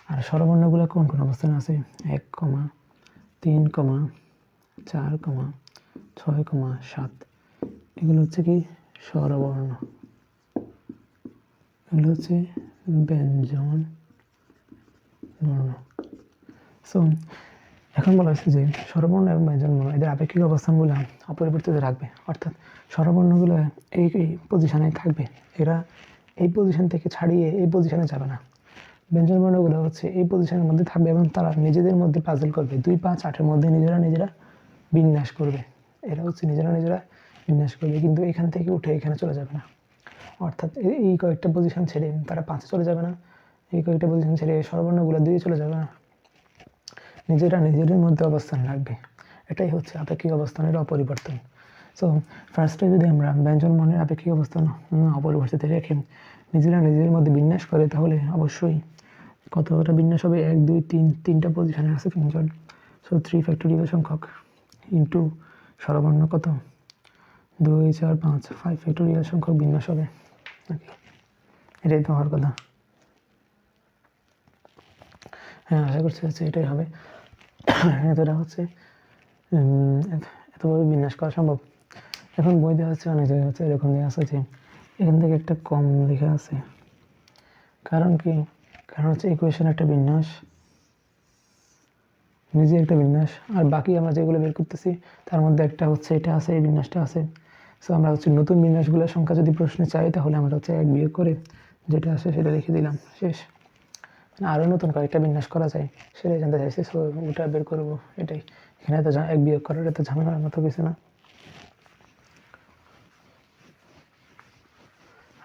আর স্বরবর্ণগুলো কোন কোন অবস্থানে আছে, 1, 3, 4, 6, 7, এগুলো হচ্ছে কি স্বরবর্ণ, এগুলো হচ্ছে ব্যঞ্জন বর্ণ। সো এখন বলা হয়েছে যে স্বরবর্ণ এবং ব্যঞ্জনবর্ণ এদের আপেক্ষিক অবস্থানগুলো অপরিবর্তিত রাখবে, অর্থাৎ স্বরবর্ণগুলো এই পজিশনে থাকবে, এরা এই পজিশন থেকে ছাড়িয়ে এই পজিশনে যাবে না। ব্যঞ্জনবর্ণগুলো হচ্ছে এই পজিশনের মধ্যে থাকবে এবং তারা নিজেদের মধ্যে পাজল করবে, 2, 5, 8-এর মধ্যে নিজেরা বিন্যাস করবে। এরা হচ্ছে নিজেরা বিন্যাস করবে, কিন্তু এখান থেকে উঠে এখানে চলে যাবে না। অর্থাৎ এই কয়েকটা পজিশন ছেড়ে তারা 5-এ চলে যাবে না, এই কয়েকটা পজিশন ছেড়ে স্বরবর্ণগুলো 2-এ চলে যাবে না, নিজেদের মধ্যে অবস্থান রাখবে। এটাই হচ্ছে আপেক্ষিক অবস্থানের অপরিবর্তন। সো ফার্স্টে যদি আমরা ব্যঞ্জনবর্ণের আপেক্ষিক অবস্থান অপরিবর্তিত রেখে নিজেদের মধ্যে বিন্যাস করে, তাহলে অবশ্যই কতটা বিন্যাস হবে, 1 2 3, 3টা পজিশনে আছে 3 জন, সো 3 ফ্যাক্টোরিয়াল সংখ্যক ইন্টু স্বরবর্ণ কত 2 4 5 5 ফ্যাক্টোরিয়াল সংখ্যক বিন্যাস হবে। এটাই তো হওয়ার কথা। হ্যাঁ, আশা করছি হচ্ছে এটাই হবে। এতটা হচ্ছে এতভাবে বিন্যাস করা সম্ভব। এখন বই দেওয়া হচ্ছে অনেক জায়গায় হচ্ছে এরকম দেওয়া আছে যে এখান থেকে একটা কম লেখা আছে, কারণ কি, কারণ হচ্ছে ইকুয়েশন একটা বিন্যাস, নিজে একটা বিন্যাস, আর বাকি আমরা যেগুলো বের করতেছি তার মধ্যে একটা হচ্ছে এটা আছে, এই বিন্যাসটা আছে। সো আমরা হচ্ছে নতুন বিন্যাসগুলোর সংখ্যা যদি প্রশ্নে চাই তাহলে আমরা হচ্ছে 1 বিয়োগ করে যেটা আসে সেটা লিখে দিলাম, শেষ। আরও নতুন কয়েকটা বিন্যাস করা যায় সেটাই জানতে চাইছি, সো ওটা বের করবো। এটাই, এখানে তো 1 বিয়োগ করার এত ঝামেলার মতো কিছু না।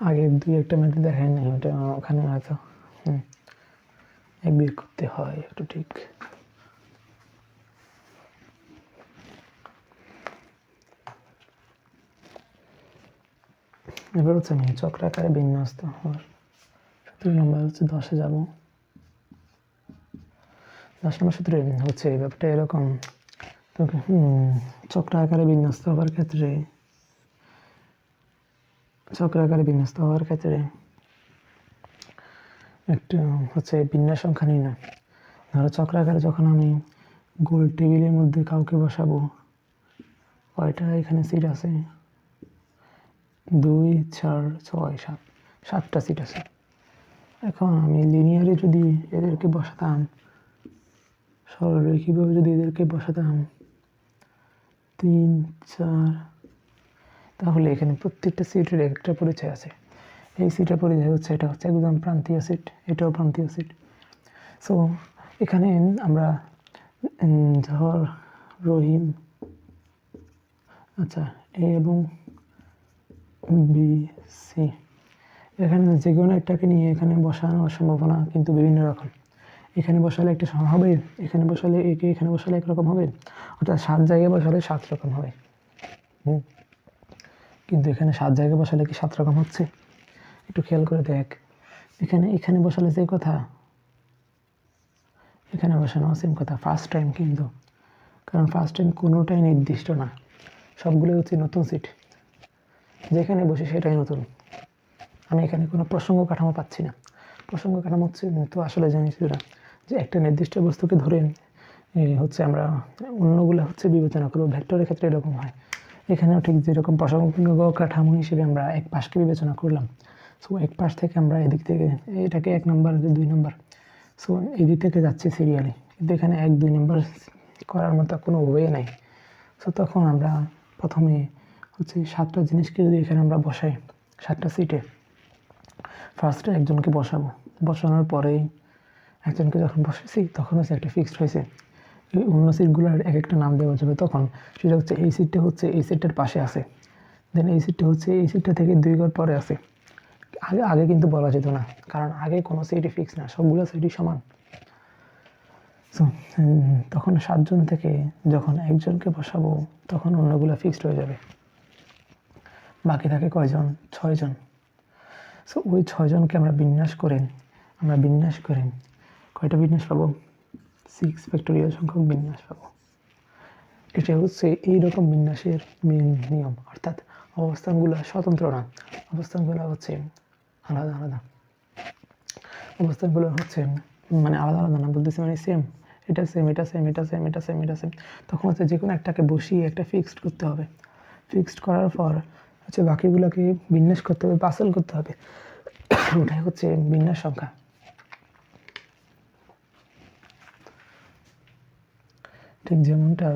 আগে 2-1টা মেথড দেখায় নাই, ওটা ওখানে হয়তো 1 বিয়োগ করতে হয় একটু, ঠিক। এবার হচ্ছে আমি চক্রাকারে বিন্যস্ত হওয়ার 17 নম্বর হচ্ছে 10-এ যাবো। 10 নম্বর সূত্রে হচ্ছে এই ব্যাপারটা এরকম, তো চক্রাকারে বিন্যস্ত হওয়ার ক্ষেত্রে একটা হচ্ছে বিন্যাস সংখ্যা নির্ণয়। ধরো চক্রাকারে যখন আমি গোল টেবিলের মধ্যে কাউকে বসাবো, কয়টা এখানে সিট আছে, 2, 4, 6, 7, 7টা সিট আছে। এখন আমি লিনিয়ারে যদি এদেরকে বসাতাম, সরলরৈখিকভাবে যদি এদেরকে বসাতাম 3, 4, তাহলে এখানে প্রত্যেকটা সিটের একটা পরিচয় আছে। এই সিটের পরিচয় হচ্ছে, এটা হচ্ছে একদম প্রান্তীয় সিট, এটাও প্রান্তীয় সিট। সো এখানে আমরা ধর রহিম, আচ্ছা, এ এবং বি, সি, এখানে যে কোনো একটাকে নিয়ে এখানে বসানোর সম্ভাবনা কিন্তু বিভিন্ন রকম। এখানে বসালে একটা হবে, এখানে বসালে একে, এখানে বসালে একরকম হবে, অর্থাৎ 7 জায়গায় বসালে 7 রকম হবে। কিন্তু এখানে 7 জায়গায় বসালে কি 7 রকম হচ্ছে? একটু খেয়াল করে দেখ, এখানে বসালে যে কথা, এখানে বসানো সেম কথা, ফার্স্ট টাইম কিন্তু, কারণ ফার্স্ট টাইম কোনোটাই নির্দিষ্ট না, সবগুলো হচ্ছে নতুন সিট, যেখানে বসে সেটাই নতুন। আমি এখানে কোনো প্রসঙ্গ কাঠামো পাচ্ছি না। প্রসঙ্গ কাঠামো হচ্ছে তো আসলে জানিস না যে একটা নির্দিষ্ট বস্তুকে ধরে হচ্ছে আমরা অন্যগুলো হচ্ছে বিবেচনা করবো। ভেক্টরের ক্ষেত্রে এরকম হয়, এখানেও ঠিক যেরকম প্রসঙ্গ কাঠামো হিসেবে আমরা এক পাশকে বিবেচনা করলাম। সো এক পাশ থেকে আমরা এদিক থেকে এটাকে 1 নম্বর, 2 নম্বর, সো এদিক থেকে যাচ্ছে সিরিয়ালি, কিন্তু এখানে 1-2 নম্বর করার মতো কোনো ওয়ে নাই। সো তখন আমরা প্রথমে হচ্ছে 7টা জিনিসকে যদি এখানে আমরা বসাই, 7টা সিটে ফার্স্টে একজনকে বসাবো, বসানোর পরেই একজনকে যখন বসেছি তখন হচ্ছে একটা ফিক্সড হয়েছে, এই অন্য সিটগুলোর এক একটা নাম দেওয়া যাবে। তখন সেটা হচ্ছে এই সিটটা হচ্ছে এই সিটটার পাশে আছে, দেন এই সিটটা হচ্ছে এই সিটটা থেকে 2 ঘর পরে আছে। আগে কিন্তু বলা যেত না, কারণ আগে কোনো সিটই ফিক্স না, সবগুলো সিটই সমান। সো তখন 7 জন থেকে যখন একজনকে বসাবো তখন অন্যগুলো ফিক্সড হয়ে যাবে, বাকি থাকে কয়জন? 6 জন। সো ওই 6 জনকে আমরা বিন্যাস করে কয়টা বিন্যাস পাবো? 6 ফ্যাক্টোরিয়াল সংখ্যক বিন্যাস পাবো। এটা হচ্ছে এইরকম বিন্যাসের মেন নিয়ম, অর্থাৎ অবস্থানগুলো স্বতন্ত্র না, অবস্থানগুলো হচ্ছে আলাদা আলাদা। অবস্থানগুলো হচ্ছে মানে আলাদা আলাদা না, বলতেছি মানে সেম, এটা সেম, এটা সেম, এটা সেম, এটা সেম, এটা সেম। তখন হচ্ছে যে কোনো একটাকে বসিয়ে একটা ফিক্সড করতে হবে। ফিক্সড করার পর হচ্ছে বাকিগুলোকে বিন্যাস করতে হবে, পাসল করতে হবে, ওটাই হচ্ছে বিন্যাস সংখ্যা। ঠিক যেমনটা,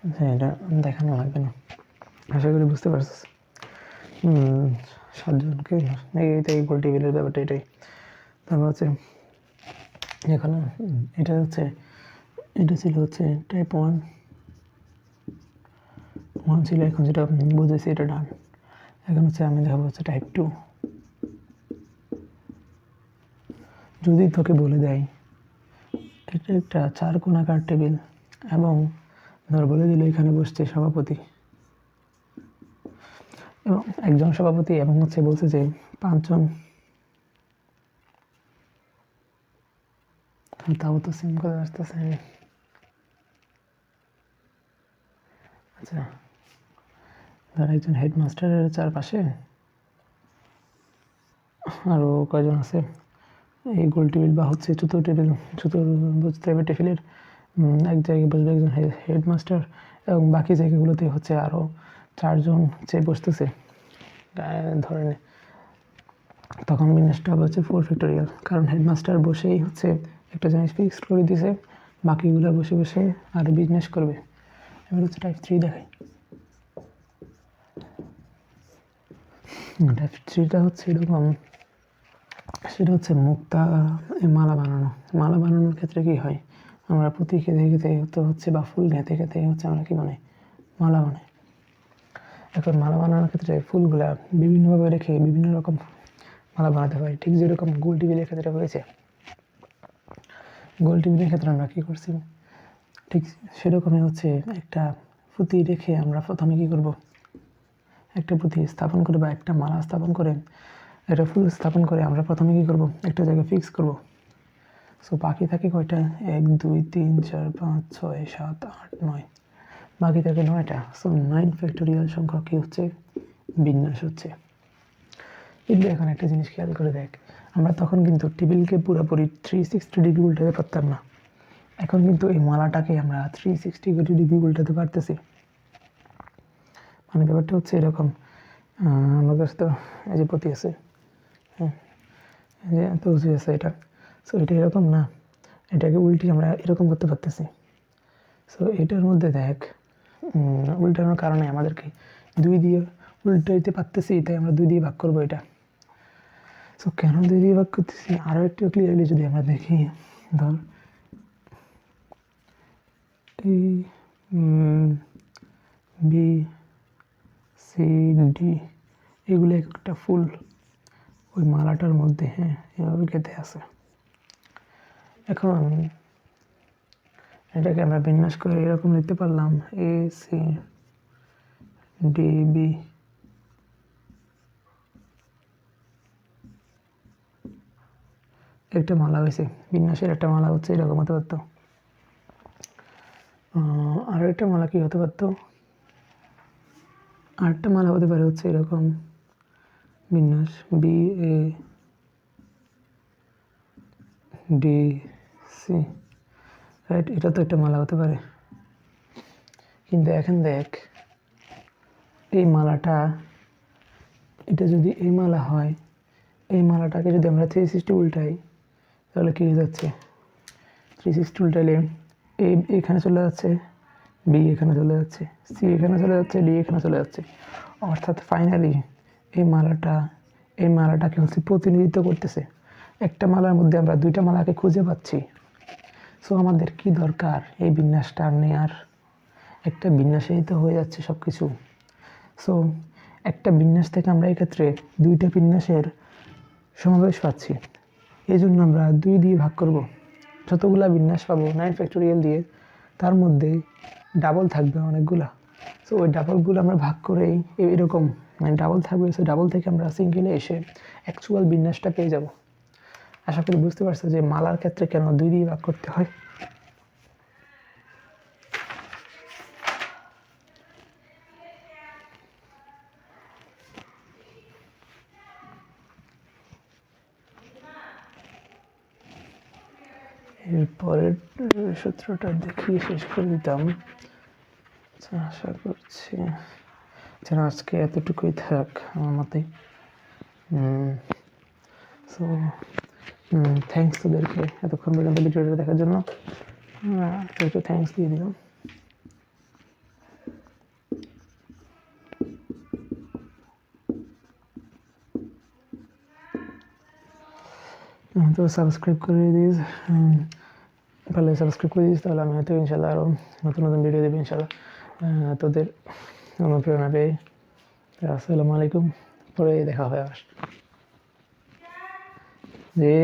হ্যাঁ, এটা দেখানো লাগবে না, আশা করি বুঝতে পারছিস। 7 জনকে এইটাই গোল টেবিলের ব্যাপারটা, এটাই। তারপর হচ্ছে এখানে এটা ছিল হচ্ছে টাইপ 1 ছিল, এখন যেটা বুঝেছি এটা ডান। এখন হচ্ছে আমি দেখাবো হচ্ছে টাইপ 2। যদি তোকে বলে দেয় এটা একটা 4 কোণাকার টেবিল এবং ধর বলে দিল এখানে বসছে সভাপতি এবং একজন সভাপতি, এবং হচ্ছে বলছে যে 5 জন, তাও তো সেম করে আসতেছে। আচ্ছা, ধর একজন হেডমাস্টারের চারপাশে আরও কয়জন আছে, এই গোল টেবিল বা হচ্ছে চতুর্ভুজ টেবিলের এক জায়গায় বসবে একজন হেডমাস্টার, এবং বাকি জায়গাগুলোতে হচ্ছে আরও 4 জন হচ্ছে বসতেছে ধরে নে। তখন বিন্যাসটা হবে হচ্ছে 4 ফ্যাক্টোরিয়াল, কারণ হেডমাস্টার বসেই হচ্ছে একটা জিনিস ফিক্সড করে দিয়েছে, বাকিগুলো বসে বসে আরও বিজনেস করবে। এবার হচ্ছে টাইপ 3 দেখাই। টাইপ 3টা হচ্ছে এরকম, সেটা হচ্ছে মুক্তা মালা বানানো। মালা বানানোর ক্ষেত্রে কি হয়, আমরা পুঁতি খেতে খেতে তো হচ্ছে বা ফুল খেতে খেতে হচ্ছে আমরা কি বানাই, মালা বানাই। এখন মালা বানানোর ক্ষেত্রে ফুলগুলা বিভিন্নভাবে রেখে বিভিন্ন রকম মালা বানাতে পারি, ঠিক যেরকম গোল টেবিলের ক্ষেত্রে হয়েছে। গোল টেবিলের ক্ষেত্রে আমরা কী করছি, ঠিক সেরকমই হচ্ছে একটা পুঁতি রেখে আমরা প্রথমে কী করব, একটা পুঁতি স্থাপন করে বা একটা মালা স্থাপন করে, একটা ফুল স্থাপন করে আমরা প্রথমে কী করব, একটা জায়গায় ফিক্স করব। সো বাকি থাকে কয়টা, 1 2 3 4 5 6 7 8 9, বাকি থাকে 9টা। সো 9 ফ্যাক্টোরিয়াল সংখ্যক কী হচ্ছে, বিন্যাস হচ্ছে। কিন্তু এখন একটা জিনিস খেয়াল করে দেখ, আমরা তখন কিন্তু টেবিলকে পুরোপুরি 360 ডিগ্রি উল্টাতে পারতাম না। এখন কিন্তু এই মালাটাকে আমরা 360 ডিগ্রি উল্টাতে পারতেছি। মানে ব্যাপারটা হচ্ছে এরকম, আমার কাছে তো এই যে পতি আছে, হ্যাঁ, এই যে তৌজি আছে এটা। সো এটা এরকম না, এটাকে উল্টি আমরা এরকম করতে পারতেছি। সো এটার মধ্যে দেখ, উল্টানোর কারণে আমাদেরকে 2 দিয়ে উল্টাইতে পারতেছি, তাই আমরা 2 দিয়ে ভাগ করবো এটা। সো কেন 2 দিয়ে ভাগ করতেছি আরও একটু ক্লিয়ারলি যদি আমরা দেখি, ধর টি বি সি ডি এগুলো একটা ফুল ওই মালাটার মধ্যে, হ্যাঁ, এভাবে গেঁথে আছে। এখন এটাকে আমরা বিন্যাস করে এরকম লিখতে পারলাম, এ সি ডি বি। একটা মালা হয়েছে, বিন্যাসের একটা মালা হচ্ছে এরকম হতে পারতো। আরও একটা মালা কি হতে পারতো, আরেকটা মালা হতে পারে হচ্ছে এরকম বিন্যাস, B A D C, right, এটা তো একটা মালা হতে পারে। কিন্তু এখন দেখ, এই মালাটা, এটা যদি এই মালা হয়, এই মালাটাকে যদি আমরা 360 উল্টাই, তাহলে কী হয়ে যাচ্ছে, 360 উল্টাইলে এ এখানে চলে যাচ্ছে, বি এখানে চলে যাচ্ছে, সি এখানে চলে যাচ্ছে, ডি এখানে চলে যাচ্ছে। অর্থাৎ ফাইনালি এই মালাটাকে হচ্ছে প্রতিনিধিত্ব করতেছে। একটা মালার মধ্যে আমরা 2টা মালাকে খুঁজে পাচ্ছি। সো আমাদের কি দরকার এই বিন্যাসটা নেয়ার, একটা বিন্যাসেই তো হয়ে যাচ্ছে সব কিছু। সো একটা বিন্যাস থেকে আমরা এক্ষেত্রে 2টা বিন্যাসের সমাবেশ পাচ্ছি, এই জন্য আমরা 2 দিয়ে ভাগ করব। যতগুলা বিন্যাস পাবো 9 ফ্যাক্টোরিয়াল দিয়ে, তার মধ্যে ডাবল থাকবে অনেকগুলা। সো ওই ডাবলগুলো আমরা ভাগ করেই এরকম মানে ডাবল থাকবে। সো ডাবল থেকে আমরা সিঙ্গেলে এসে অ্যাকচুয়াল বিন্যাসটা পেয়ে যাব। আশা করি বুঝতে পারছো যে মালার ক্ষেত্রে কেন 2 দিয়ে ভাগ করতে হয়। এরপরের সূত্রটা দেখিয়ে শেষ করে দিতাম। আশা করছি যেন আজকে এতটুকুই থাক আমার মতে। সো থ্যাংকস তোদেরকে এতক্ষণ পর্যন্ত ভিডিওটা দেখার জন্য, একটু থ্যাংকস দিয়ে দিলাম। তো সাবস্ক্রাইব করে দিস, তাহলে সাবস্ক্রাইব করে দিস, তাহলে আমি হয়তো ইনশাল্লাহ আরও নতুন নতুন ভিডিও দেবো ইনশাল্লাহ, তোদের অনুপ্রেরণা পেয়ে। আসসালামু আলাইকুম, পরে দেখা হবে আবার। যে